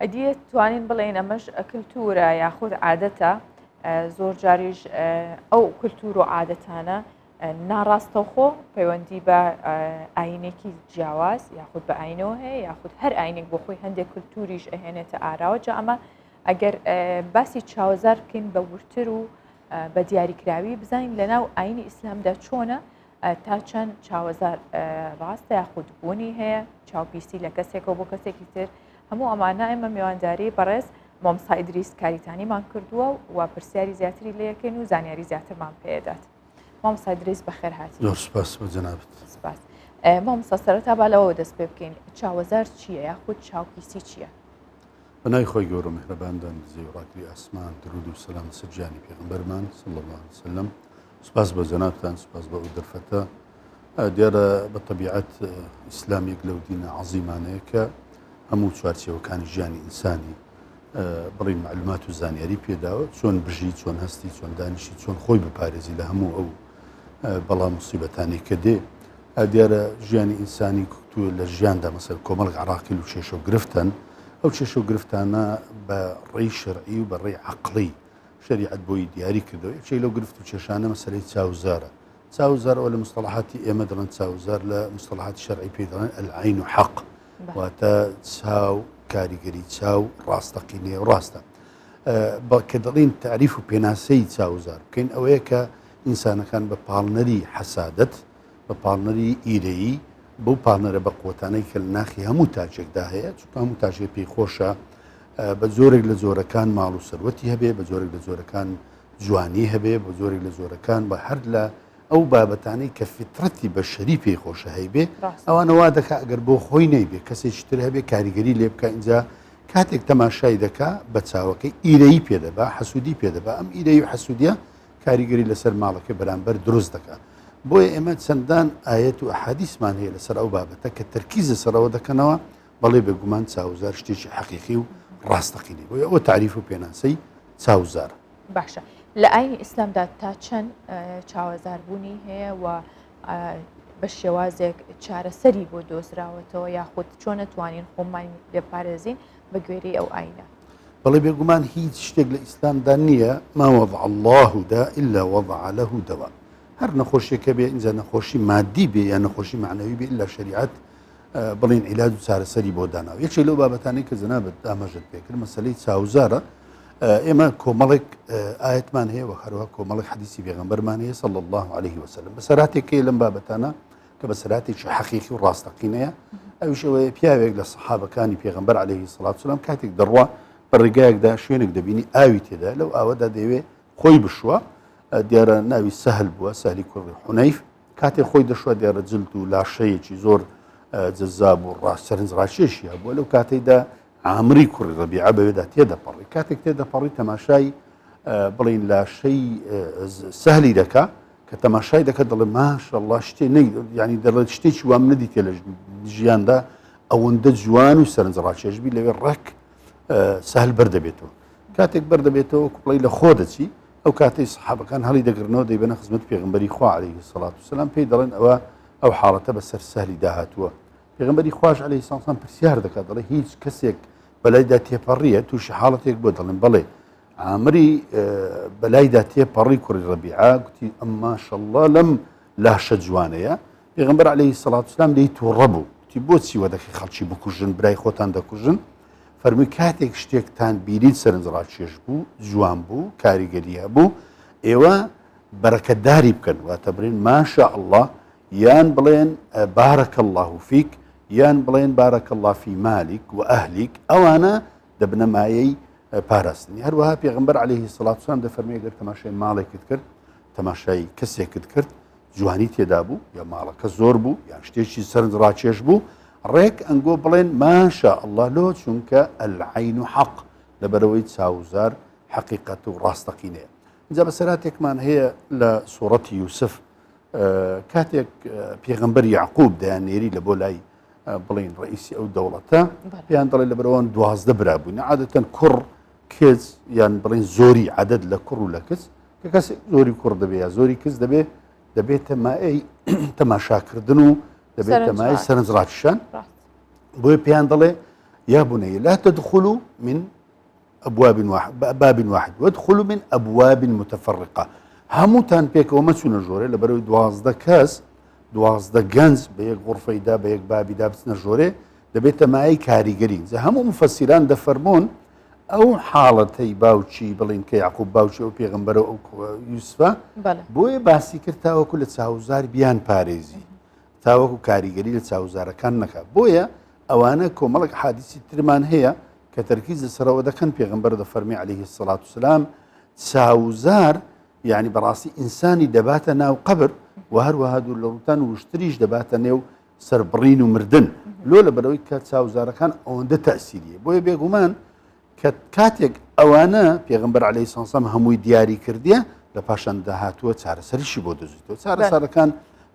ئەدیە توانین بڵێن ئەمەش کللتورە یاخود عادەتە زۆر جاریش ئەو کللتور و عادەتانە ناڕاستەوخۆ پەیوەندی بە ئاینێکی جیاواز یاخود بە ئاینەوە هەیە یاخود هەر ئاینێک بۆ خۆی هەندێک کللتوریش ئەهێنێتە ئاراوە جا ئەمە ئەگەر باسی چاوەزار بکەین بە ورتر و بە دیاریکراوی بزانین لەناو ئاینی ئیسلامدا چۆنە تا چەند چاوەزار ڕاستە یاخود بوونی هەیە چاوپیسی لە کەسێکەوە بۆ کەسێکی تر هەموو ئەمانە ئێمە میوانداری بەڕێز مامۆستا ئیدریس کاریتانیمان کردووە و پرسیاری زیاتری لێ یەکەین و زانیاری زیاترمان پێدات. مامۆستا ئیدریس بەخێر هاتی. زۆر سپاس بۆ جەنابەت. سپاس. مامۆستا سەرەتا با لەوە دەست پێ بکەین چاوەزار چییە یاخود چاوپیسی چییە؟ بەناوی خۆی گەورە و میهرەباندان زێوڕاکری ئاسمان درود و سەلام سەرجانی پێغەمبەرمان صلی الله علیه وسلم. سپاس بۆ جەنابتان، سپاس بە ئەو دەرفەتە. دیارە بە تەبیعەت ئیسلام یەک لەو دینە عەزیمانەیە کە هەموو چوارچێوەکانی ژیانی ئینسانی بڕی معلومات و زانیاری پێداوە، چۆن بژی، چۆن هەستی، چۆن دانیشی، چۆن خۆی بپارێزی لە هەموو ئەو بەڵام موسیبەتانی کە دێ. دیارە ژیانی ئینسانی لە ژیاندا مەسەر کۆمەڵک عراقیل و چێشە و گرفتن، ئەو چێشە و گرفتانە بە ڕێی شەرعی و بە ڕێی عەقڵی شەریعەت بۆی دیاری کردەوە. یەکێک لەو گرفت و چێشانە مەسەلەی چاوزارە. چاوزار ئەوە لە مستەڵەحاتی ئێمە دەڵێن چاوزار، لە مستەڵەحاتی شەرعی پێی دەڵێن ئەلعەین و حەق، واتە چاو کاریگەری چاو ڕاستەقینەیە و ڕاستە. کە دەڵێن تعریف و پێناسەی چاوزار بکەین ئەوەیە کە ئینسانەکان بە پاڵنەری حەسادەت، بە پاڵنەری ئیرەیی، بەو پاڵنەرە بە قوتانەی کە لە ناخی هەموو تاجێکدا هەیە، چونکە هەموو تاجێک پێی خۆشە بە جۆرێک لە جۆرەکان ماڵ و سەروەتی هەبێ، بە جۆرێک لە جۆرەکان جوانی هەبێ، بە جۆرێک لە جۆرەکان بە هەر لە ئەو بابەتانەی کە فیترەتی بەشەری پێی خۆشە هەیبێ ئەوانە وا دەکا ئەگەر بۆ خۆی نەیبێ کەسێکی تر هەبێ کاریگەری لێ بکە، اینجا کاتێک تەماشای دەکا بە چاوەکەی ئیرەیی پێدەبا، حەسوودی پێدەبا، ئەم ئیرەی و حەسوودیە کاریگەری لەسەر ماڵەکە بەرامبەر دروست دەکات. بۆیە ئێمە چەندان ئاەت و ئەحادیثمان هەیە لەسەر ئەو بابەتە کە تەرکیزە سەرەوە دەکەنەوە، بەڵێ بێگومان چاوزار شتێکی حەقیقی و ڕاستەقینی. بۆیە ئەوە تعریف و پێناسەی چاوزار. باشە. لە ئاینی ئیسلامدا تا چەند چاوەزاربوونی هەیە و بە شێوازێک چارەسەری بۆ دۆزراوەتەوە یاخود چۆن نەتوانین خۆمان لێپارێزین بە گوێرەی ئەو ئاینە؟ بەڵێ بێگومان هیچ شتێک لە ئیسلامدا نییە ما وضع الله دا إلا وضع له دواء. هەر نەخۆشیەکە بێ، اینجا نەخۆشی مادی بێ یا نەخۆشی معنەوی بێ، إلا شریعەت بڵێن عیلاج و چارەسەری بۆ داناوە. یەکێک لەو بابەتانەی کە جەنابەت ئاماژەت پێکرد مەسەلەی چاوزارە. ئێمە کۆمەڵێک ئاەتمان هەیە و هەروەها کۆمەڵێک حەدیسی پێغەمبەرمان هەیە صلی الله عليه وسلم. بەسەراتێکی لەم بابەتانە کە بەسەراتێکی حەقیقی و ڕاستەقینەیە، ئەویش ئەوەیە پیاوێک لە سەحابەکانی پێغەمبەر عەلەیهی السەڵات وسەلام کاتێک دەڕوا بە ڕێگایەکدا شوێنێک دەبینی ئاوی تێدا، لەو ئاوەدا دەیەوێ خۆی بشوە، دیارە ناوی سەهل بووە، سەهلی کوڕی حونەیف. کاتێک خۆی دەشوە دیارە جلد و لاشەیەکی زۆر جەزاب و سەرنج ڕاکێشی هەبووە. لەو کاتەیدا عامری کوڕی ڕەبیعە بەوێدا تێدەپەڕی، کاتێک تێدەپەڕی تەماشای بڵین لاشەی سەهلی دەکا کە تەماشای دەکە دەڵێ ماشەڵڵا شتێ ینی دەڵێت شتێکی وام نەدیتێ لە ژیاندا ئەوەندە جوان و سەرنج ڕاکێشبی لەوێ ڕێک سەهل بەردەبێتەوە. کاتێک بەردەبێتەوە کوڵی لە خۆ دەچی، ئەو کاتەی سەحابەکان هەڵی دەگرنەوە دەیبەنە خزمەت پێغەمبەری خوا عەلەیهی السەڵات وسەلام، پێی دەڵێن ئەو حاڵەتە بەسەر سەهلی داهاتووە. پێغەمبەری خوش عەلەیهی السەڵات وسەلام پرسیار دەکات، دەڵێ هیچ کەسێک بەلایدا تێپەڕیە تووشی حاڵەتێک بۆ؟ دەڵێن بەڵێ. عامری بەلایدا تێپەڕی کوڕی ڕەبیعە گوتی ئەم ماشەڵڵا لەم لاشە جوانەیە. پێغەمبەر عەلەیهی السەڵات وسەلام لێی تووڕە بوو، گوتی بۆچی وە دەکەی خەڵکی بکوژن، برای خۆتان دەکوژن؟ فەرمووی کاتێک شتێکتان بیریت سەرنج ڕاکێش بوو، جوان بوو، کاریگەری هەبوو، ئێوە بەرەکەتداری بکەن، واتە بڕین ماشا ئەڵڵا، یان بڵێن بارەکە الله فیک، یان بڵێن بارەکە الله فی مالیک و ئەهلیک، ئەوانە دەبنە مایەی پاراستنی. هەروەها پێغەمبەر عەلەیهی السەڵات وسەلام دەفەرمێ ئەگەر تەماشای ماڵێکت کرد، تەماشای کەسێکت کرد، جوانی تێدا بوو یا ماڵەکە زۆر بوو یان شتێکی سەرنج ڕاکێش بوو، ڕێک ئەنگۆ بڵێن ماشا ئەڵڵا لۆ، چونکە ئەلعەین و حەق، لەبەرەوەی چاوزار حەقیقەت و ڕاستەقینەیە. اینجا بەسەراتێکمان هەیە لە سوورەتی یوسف، کاتێک پێغەمبەر یعقوب دەیانێری لە بۆ لای بڵین ڕئیسی ئەو دەوڵەتە، پێیان دەڵێ لەبەرەوەن 12 برابووین، عادەتەن کوڕ کچ یان بڵین زۆری عەدەد لە کوڕ و لە کچ، کە کەسێک زۆری کوڕ دەبێ یا زۆری کچ دەبێ، دەبێتە مایەی تەماشاکردن و دەبێتە مای سەرنج ڕاکێشان. بۆیە پێیان دەڵێ يا بني لا تدخلوا من باب واحد وادخلوا من أبواب متفرقة. هەمووتان پێکەوە مەچونە ژۆرێ لە بەرەوەی 12 کەس 12 گەنج بە یەک غورفەیدا بە یەک بابیدا بچنە ژۆرێ دەبێتە مای کاریگەری. هەموو مفەسیران دەفەرمۆن ئەو حاڵەتەی باوچی بڵین کە یعقوب باوچی ئەو پێغەمبەرە ئەو یوسفە بۆیە باسی کرد تاوەکو لە چاوزار بیان پارێزی، تاوەکو کاریگەری لە چاوزارەکان نەکات. بۆیە ئەوانە کۆمەڵک حادیسی ترمان هەیە کە تەرکیز لەسەرەوە دەکەن. پێغەمبەر دەفەرمی عەلەیهی السەڵات وسەلام چاوزار یعنی بەڕاستی ئینسانی دەباتە ناو قەبر و هەروەها دوور لە ڕوتان وشتریش دەباتە نێو سەربڕین و مردن لۆ لە بەرەوەی کە چاوزارەکان ئەوەندە تەسیریە. بۆیە بێگومان کە کاتێک ئەوانە پێغەمبەر عەلەیهی سەڵام وسەلام هەمووی دیاری کردیە لە پاشان داهاتووە چارەسەریشی بۆ دەزیتەوە. چارەسەرەکان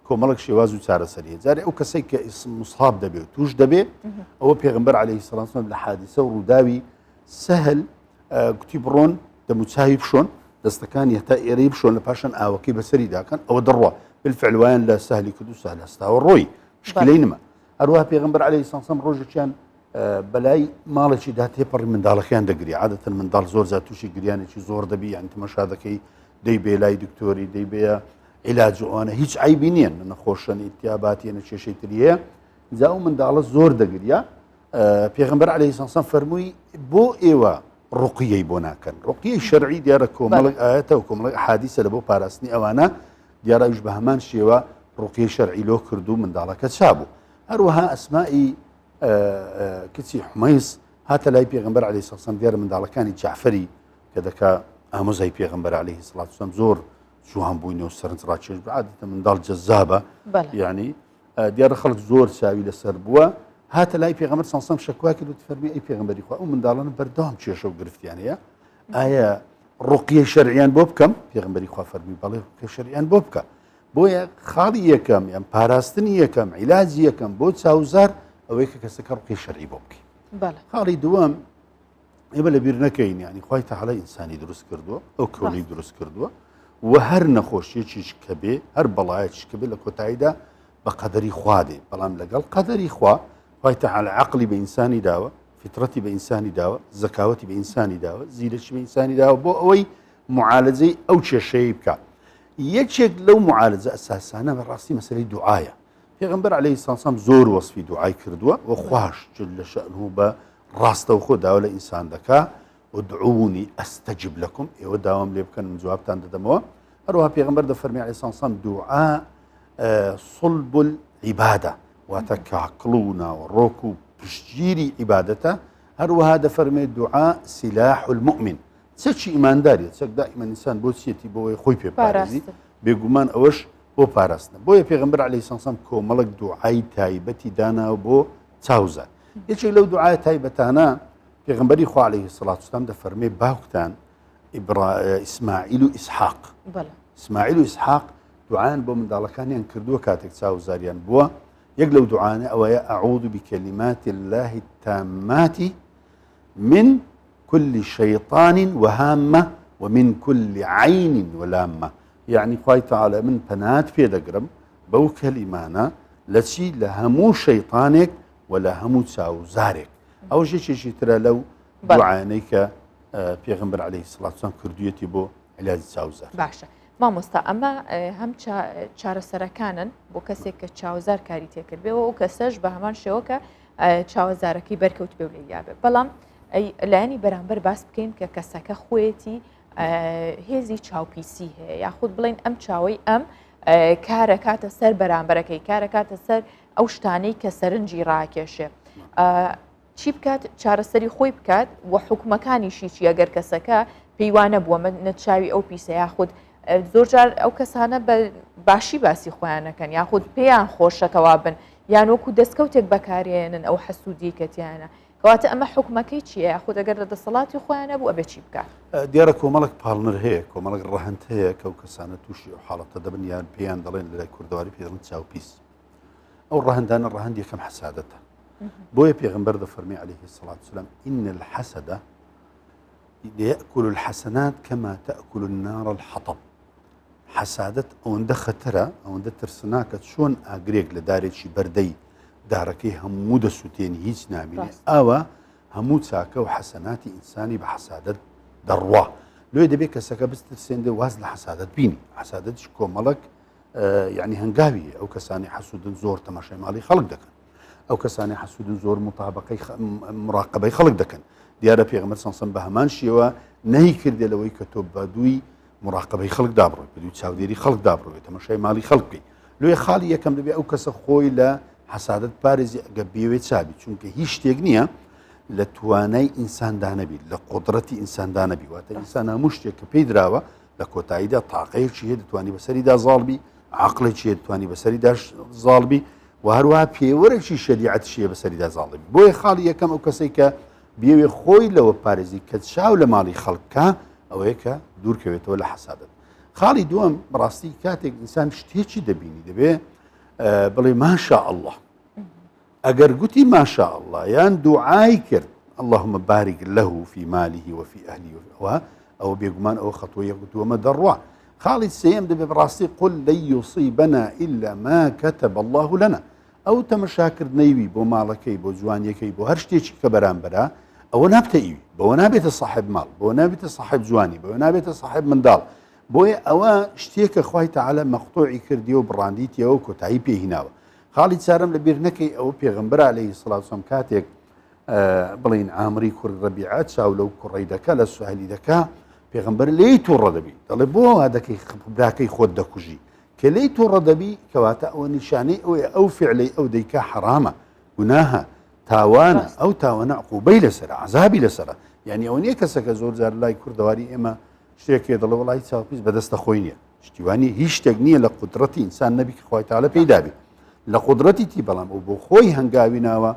کۆمەڵک شێواز و چارەسەریە. جارێ ئەو کەسێک کە مصحاب دەبێت توش دەبێت ئەوە پێغەمبەر عەلەیهی سەڵام وسەلام لە حادیسە و ڕووداوی سەهل گوتی بڕۆن دەموچاوی بشۆن دەستەکانی هەتا ئێرەی بشۆن لە پاشان ئاوەکەی بەسەری داکەن ئەوە دەڕوە بالفعل وایان لە سەهلی کرد و سەهل هەستاوە ڕۆی شکلەی نەما. هەروەها پێغەمبەر عەلەیهی سەڵام وسەلام ڕۆژێکیان بەلای ماڵێکی دا تێپەڕی منداڵەکەیان دەگری. عادەتەن منداڵ زۆر زیات تووشی گریانێکی زۆر دەبی یان تەماشا دەکەی دەی بێ لای دکتۆری دەی بێ عیلاج ئەوانە هیچ عیبی نییە نەخۆشن ئیتیاباتی نە کێشەی تریە جا ئەو منداڵە زۆر دەگریا. پێغەمبەر عەلەیهی سەڵام وسەلام فەرمووی بۆ ئێوە ڕوقیەی بۆ ناکەن. ڕوقیەی شەرعی دیارە کۆمەڵک ئاەتە و کۆمەڵک حادیسە لە بۆ پاراستنی ئەوانە دیارەویش بە هەمان شێوە ڕوقیەی شەرعی لۆ کرد و منداڵەکە چابوو. هەروەها ئەسمائی کچی حومەیس هاتە لای پێغەمبەر عەلەیهی سەڵام وسەلام دیارە منداڵەکانی جەعفەری کە دەکا ئامۆزای پێغەمبەر عەلەیهی سەڵات وسەلام زۆر جوان بووینەوە سەرنج ڕاکێش عادەتەن منداڵ جەزابە یعنی دیارە خەڵک زۆر چاوی لەسەر بووە. هاتە لای پێغەمبەر سەڵام وسەلام شەکوا کرد و فەرمی ئەی پێغەمبەری خوا ئەو منداڵانە بەردەوام کێشە و گرفتیان هەیە ئایا ڕوقیەی شەرعیان بۆ بکەم؟ پێغەمبەری خوا فەرمی بەڵێ ڕوقیەی شەرعیان بۆ بکە. بۆیە خاڵی یەکەم یان پاراستنی یەکەم عیلاجی یەکەم بۆ چاوزار ئەوەی کە کەسەکە ڕوقیەی شەرعی بۆ بکەی. خاڵی دووەم ئێمە لەبیر نەکەین یعنی خوای تەعاڵا ئینسانی دروست کردووە ئەو کەونی دروست کردووە و هەر نەخۆشیەکیش کە بێ هەر بەڵایەکیش کە بێ لە کۆتاییدا بە قەدەری خوا دێ بەڵام لەگەڵ قەدەری خوا خوای تەعاڵا عەقلی بە ئینسانی داوە فیترەتی بە ئینسانی داوە زەکاوەتی بە ئینسانی داوە زیرەکی بە ئینسانی داوە بۆ ئەوەی معالەجەی ئەو کێشەیە بکە. یەکێک لەو معالەجە ئەساسانە بەڕاستی مەسەلەی دوعایە. پێغەمبەر عەلەیهی سەڵام وسەلام زۆر وەسفی دوعای کردووە و خوش جل لە شەئنه بە ڕاستەوخۆ داوا لە ئینسان دەکا ودعونی ئەستەجب لەکم ئێوە داوام لێ بکەن من جوابتان دەدەمەوە. هەروەها پێغەمبەر دەفەرمی عەلەیهی سەڵام وسەلام دوعا صلب العیبادە واتە کاکڵ و ناوەڕۆک و پشتگیری عیبادەتە. هەروەها دەفەرمێت دوعا سلاح المؤمن چەکی ئیمانداریە چەک دائیمەن ئینسان بۆ چیەتی بۆەوەی خۆی پێپارێزی بێگومان ئەوەش بۆ پاراستنە. بۆیە پێغەمبەر عەلەیهی سەڵام وسەلام کۆمەڵک دوعای تایبەتی داناوە بۆ چاوزار. یەکێک لەو دوعای تایبەتانە پێغەمبەری خوا عەلەیهی سەڵات وسەلام دەفەرمێ باوکتان ئیسماعیل و ئیسحاق ئیسماعیل و ئیسحاق دوعایان بۆ منداڵەکانیان کردووە کاتێک چاوزاریان بووە. یەک لەو دوعانە ئەوەیە ئەعوذ بکەلیمات الله التامات من كل شيطان وهامة ومن كل عين ولامة. يعني خوای تەعاڵا من پەنات پێ دەگرم بەو کەلیمانە لە چی لە هەموو شەیطانێک و لە هەموو چاوزارێک. ئەو ژێکێکی ترە لەو دوعانەی کە پێغەمبەر عەلەیهی سەڵات وسەلام کردوویەتی بۆ عیلاجی چاوزار. باشە مامۆستا ئەمە هەم چارەسەرەکانن بۆ کەسێک کە چاوزار کاری تێکرد بێەوە و کەسەش بە هەمان شێوە کە چاوەزارەکەی بەرکەوت بێ و لێ یابێ. بەڵام لایەنی بەرامبەر باس بکەین کە کەسەکە خۆیەتی هێزی چاوپیسی هەیە یاخود بڵین ئەم چاوەی ئەم کارە کاتە سەر بەرامبەرەکەی کارە کاتە سەر ئەو شتانەی کە سەرنجی ڕاکێشێ چی بکات چارەسەری خۆی بکات و حکومەکانیشی چی ئەگەر کەسەکە پەیوانە بووە من نەچاوی ئەو پیسە یاخود زۆرجار ئەو کەسانە بە باشی باسی خۆیانەکەن یاخود پێیان خۆشەکەوا بن یان وەکو دەستکەوتێک بەکارێنن ئەو حەسوودی کەتیانە کەواتە ئەمە حکومەکەی چییە یاخود ئەگەر لە دەسەڵاتی خۆیانە بوو ئەبێ چی بکات؟ دیارە کۆمەڵک پاڵنەر هەیە کۆمەڵک ڕەهەند هەیە کە ئەو کەسانە تووشی ئەو حاڵەتە دەبن یان پێیان دەڵێن لەلای کوردەواری پێ دەڵێن چاوپیس. ئەو ڕەهەندانە ڕەهەند یەکەم حەسادەتە. بۆیە پێغەمبەر دەفەرمێ عەلەیهی السەڵات وسەلام إن الحسد يأكل الحسنات كما تأكل النار الحطب. حەسادەت ئەوەندە خەتەرە ئەوەندە ترسناکە چۆن ئاگرێک لە دارێکی بەردەی دارەکەی هەموو دەسووتێنی هیچ نامینێ ئەوە هەموو چاکە و حەسەناتی ئینسانی بە حەسادەت دەڕوا لێ دەبێت کەسەکە بسترسێندە واز لە حەسادەت بینی حەسادەتش کۆمەڵک یعنی هەنگاوی ئەو کەسانی حەسوودن زۆر تەماشای ماڵی خەڵک دەکەن ئەو کەسانی حەسوودن زۆر مطابقەی مراقبەی خەڵک دەکەن دیارە پێغەمبەر سەڵسەلام بە هەمان شێوە نەهی کردێ لەوەی کە تۆ بە دووی مراقبەی خەڵک دابڕۆی بە دووی چاودێری خەڵک دابڕۆی تەماشای ماڵی خەڵک بکەی لێ خاڵی یەکەم دەبێت ئەو کەسە خۆی لە حەسادەت پارێزی ئەگە بێوێ چابی چونکە هیچ شتێک نییە لە توانای ئینساندا نەبی لە قودرەتی ئینساندا نەبی واتە ئینسان هەموو شتێک کە پێی دراوە لە کۆتاییدا تاقەیەکی هەیە دەتوانی بەسەریدا زاڵبی عقلێکی هەیە دەتوانی بەسەریدا زاڵبی و هەروەها پێوەرێکی شەریعەتیشیە بەسەریدا زاڵبی بۆیە خاڵی یەکەم ئەو کەسێک کە بێوێ خۆی لەوە پارێزی کە چاو لە ماڵی خەڵکە ئەوەیە کە دوورکەوێتەوە لە حەسادەت خاڵی دووەم بەڕاستی کاتێک ئینسان شتێکی دەبینی دەبێ بڵێ ماشاء الله ئەگەر گوتی ماشاء الله یان دوعای کرد اللهم بارك له في ماله وفي أهله أو بيقمان أو خطوة يقول وما دروا خالد سيم دبي براسي قل لن يصيبنا إلا ما كتب الله لنا أو تمشاكر نيوي بو مالكي بو جوانيكي بو هرشتيش كبران برا أو نابتئي بو نابت صاحب مال بو نابت صاحب جواني بو نابت صاحب مندال بو أو شتيك أخوي تعالى مقطوعي كرديو برانديتي أو كتعي بيه هناوه خالد سارم لبير نەکەی ئەو پێغەمبەر عەلەیهی سڵات وسەلام کاتێک بڵین عامری کوڕ ڕەبیعە چاو لەو کوڕەی دەکا لە سوهەلی دەکا پێغەمبەر لێی تووڕە دەبی دەڵێ بۆ وا دەکەی براکەی خۆت دەکوژی کە لێی تووڕە دەبی کەواتە ئەوە نیشانەی ئەوەیە ئەو فعلەی ئەو دەیکا حرامە گوناهە تاوانە ئەو تاوانە عقوبەی لەسەرە عەزابی لەسەرە یعنی ئەوە نییە کەسەکە زۆر جار لای کوردەواری ئێمە شتێکێ دەڵێ وەڵی چاوپیس بەدەستە خۆی نییە شتیوانی هیچ شتێک نییە لە قودرەتی ئینسان نەبی کە خوای تەعالە پێی دابێت لە قودرەتی تی بەڵام ئەو بۆ خۆی هەنگاوی ناوە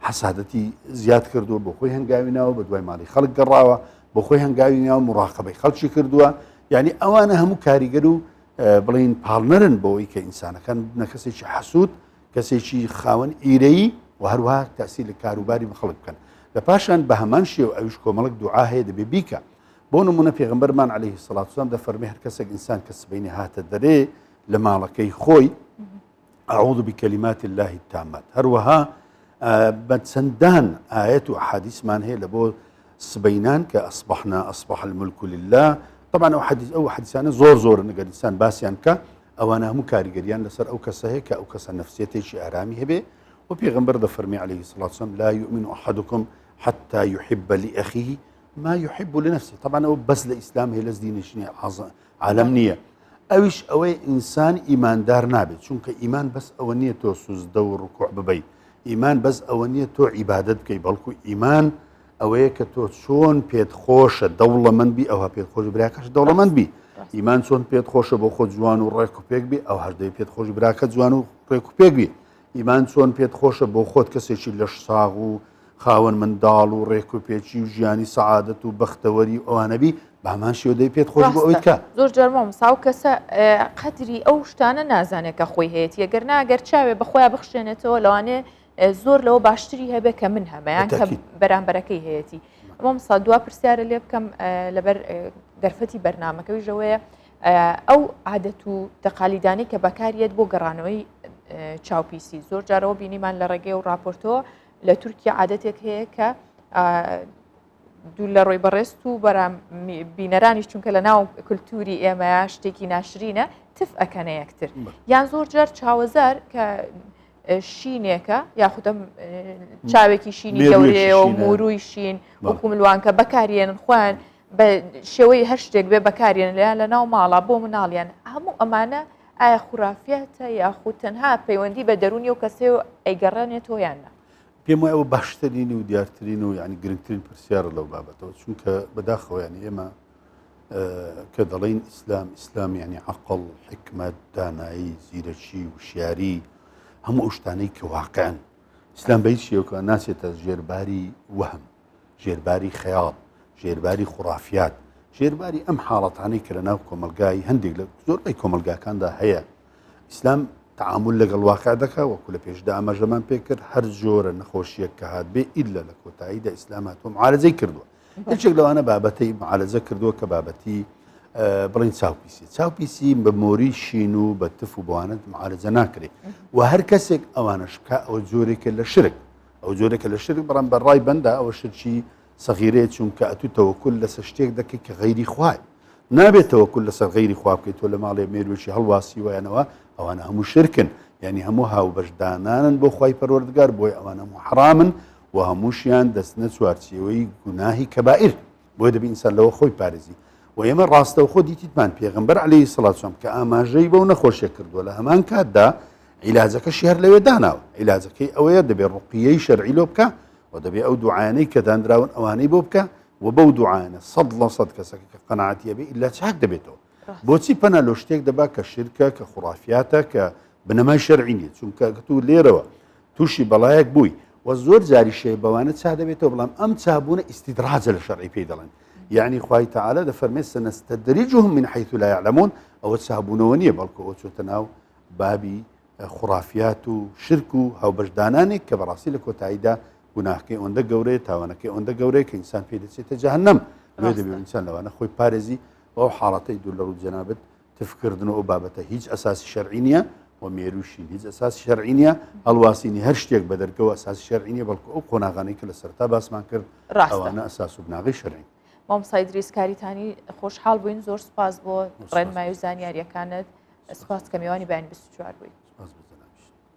حەسادەتی زیاد کردووە بۆ خۆی هەنگاوی ناوە بە دوای ماڵی خەڵک گەڕاوە بۆ خۆی هەنگاوی ناوە مراقبەی خەڵکی کردووە یعنی ئەوانە هەموو کاریگەر و بڵین پاڵنەرن بۆەوەی کە ئینسانەکان بنە کەسێکی حەسوود کەسێکی خاوەن ئیرەیی و هەروەها تاسی لە کاروباری خەڵک بکەن لە پاشان بە هەمان شێوە ئەویش کۆمەڵک دوعا هەیە دەبێ بیکە بۆ نمونە پێغەمبەرمان عەلەیهی سڵات وسەلام دەفەرمێ هەر کەسێک ئینسان کە سبەینی هاتە دەرێ لە ماڵەکەی خۆی أعوذ بكلمات الله التامات هروها بتسندان آيات وأحاديث من هي لبو سبينان كأصبحنا أصبح الملك لله طبعا أو حديثان زور نقدر إنسان باسيان كا أو أنا مكاري جريان لسر أو كسهك أو كس نفسيته شيء أرامي هبه وبيغمبر دفرمي عليه الصلاة والسلام لا يؤمن أحدكم حتى يحب لأخيه ما يحب لنفسه طبعا أو بس الإسلام هي لزدين شنو عالمنية ئەویش ئەوەی ئینسان ئیماندار نابێت چونکە ئیمان بەس ئەوە نییە تۆ سوزدە و ڕکوع ببەیت ئیمان بەس ئەوە نییە تۆ عیبادەت بکەیت بەڵکو ئیمان ئەوەیە کە تۆ چۆن پێت خۆشە دەوڵەمەند بی ئەوها پێت خۆش براکەش دەوڵەمەند بی ئیمان چۆن پێت خۆشە بۆ خۆ جوان و ڕێک و پێک بی ئەو هەردەی پێت خۆش براکە جوان و ڕێک و پێک بی ئیمان چۆن پێت خۆشە بۆ خۆت کەسێکی لەش ساغ و خاوەن منداڵ و ڕێک و پێچی و ژیانی سەعادەت و بەختەوەری ئەوانەبی بامان شێودەی پێت خۆش بۆ ئەویت کە زۆر جەرمۆ مساو کەسە قەدری ئەو شتانە نازانێت کە خۆی هەیەی ئەگەر ناگەر چاوێ بەخۆیان بخشێنێتەوە لەوانێ زۆر لەوە باشتری هەبێت کە من هەمەیان کە بەرامبەرەکەی هەیەی ئەمە مسا دوا پرسیارە لێ بکەم لەبەر دەرفەتی بەرنامەکەی ژەوەیە ئەو عادەت و تەقالیدانی کە بەکارێت بۆ گەڕانەوەی چاوپیسی زۆر جارەوە بینیمان لە ڕێگەی و راپۆرتۆ لە تورکیا عادەتێک هەیە کە دوو لە ڕۆی بەڕێست و بەرام بینەرانی چونکە لە ناو کولتوری ئێمە شتێکی ناشرینە تف ئەکەنە یەکتر یان زۆر جار چاوەزار کە شینێکە یاخودە چاوێکی شینی گەورەیە و موروی شین وەکو ملوانکە بەکارێنن خۆیان بە شێوەی هەر شتێک بێ بەکارێن لەیان لە ناو ماڵە بۆ مناڵیان هەموو ئەمانە ئایا خوراافەتە یاخود تەنها پەیوەندی بە دەرونی و کەسێ و ئەیگەڕێنێتەوە یاننا پێم وایە ئەوە باشترین و دیارترین و ینی گرنگترین پرسیارە لەو بابەتەوە چونکە بەداخەوە ینی ئێمە کە دەڵێن ئیسلام ینی عەقڵ حکمت دانایی زیرەکی وشیاری هەموو ئەو شتانەی کە واقعن ئیسلام بە هیچ شێوەیەکە ناچێتە ژێرباری وەهم ژێرباری خەیاڵ ژێرباری خوڕافیات ژێرباری ئەم حاڵەتانەی کە لە ناو کۆمەلگای هەندێک لە زۆربەی کۆمەلگاکاندا هەیە ئیسلام تعامل لەگەڵ واقع دەکا وەکو لە پێشدا ئاماژەمان پێ کرد هەر جۆرە نەخۆشیەک کە هات بێ ئیلا لە کۆتاییدا ئیسلام هاتووە معالەجەی کردووە یەکێک لەوانە بابەتەی معالەجە کردووە کە بابەتی بڵین چاوپیسی چاوپیسی بە مۆری شین و بە تف و بوانت معالجە ناکرێت و هەر کەسێک ئەوانش کە ئەو جۆرێکە لە شرک ئەو جۆرێکە لە شرک بەڕام بەڕای بەندا ئەوە شرکی سەغیرەیە چونکە ئەتو تەوەکل لەسەر شتێک دەکەیت کە غەیری خوای نابێت تەوەکل لەسەر غەیری خوا بکەیت تۆ لە ماڵێ مێروێکی هەڵواسی وایەنەوە ئەوانە هەموو شرکن یعنی هەموو هاوبەشدانانن بۆ خوای پەروەردگار بۆی ئەوانە هەموو حرامن و هەمووشیان دەستنە چوارچێوەی گوناهی کەبائیر بۆی دەبی ئینسان لەوە خۆی پارێزی و ئێمە ڕاستە و خۆ دیتیتمان پێغەمبەر عەلەیهی سەڵات وسەلام کە ئاماژەی بەو نەخۆشیە کردووە لە هەمان کاتدا عیلاجەکەشی هەر لەوێ داناوە عیلاجەکەی ئەوەیە دەبێت ڕوقیەی شەرعی لۆ بکە و دەبێت ئەو دوعایانەی کە دانراون ئەوانەی بۆ بکە و بەو دوعایانە 100% کەسەکە کە قەناعەتی هەبێ ئیلا چاک دەبێتەوە بۆچی پەنا لۆ شتێک دەبا کە شرکە کە خوڕافیاتە کە بنەمای شەرعی نیە چونکە تو لێرەوە تووشی بەڵایەک بووی و زۆر جاری شێ بەوانە چا دەبێتەوە بەڵام ئەم چابوونە ئیستیدراجە لە شەرعی پێی دەڵێن يعني خوای تعالى دەفەرمێ سنستدرجهم من حيث لا يعلمون ئەوە چابوونەوە نییە بەڵکو ئەوە چۆتە ناو بابی خوڕافیات و شرک و هاوبەشدانانێک کە بەڕاستی لە کۆتاییدا گوناهکەی ئەوەندە گەورەیە تاوانەکەی ئەوەندە گەورەیە کە ئینسان پێی دەچێتە جەهەنەم لێ دەبێت ئینسان لەوانە خۆی پارێزی بەو حاڵەتەی دوور لە ڕوو جەنابەت تفکردنەوە ئەو بابەتە هیچ ئەساسی شەرعی نییە و مێرووشین هیچ ئەساسی شەرعی نییە هەڵواسینی هەر شتێک بە دەرگەوە ئەساسی شەرعی نییە بەڵکو ئەو قۆناغانەی کە لە سەرتا باسمان کرد ئەوانە ئەساس و بناغی شەرعی مامۆستای دریس کاریتانی خۆشحاڵ بووین زۆر سپاس بۆ ڕێنمایی و زانیاریەکانت سپاس کە میوانی بەیانی 24 بووی